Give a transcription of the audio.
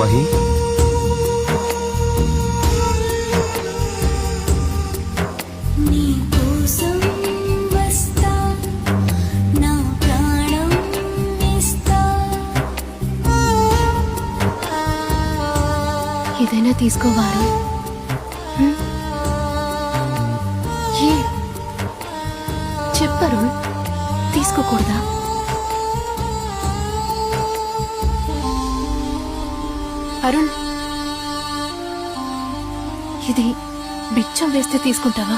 మహి, ఏదైనా తీసుకోవారు. ఏ చెప్పరు తీసుకోకూడదా? అరుణ్, ఇది బిచ్చం వేస్తే తీసుకుంటావా?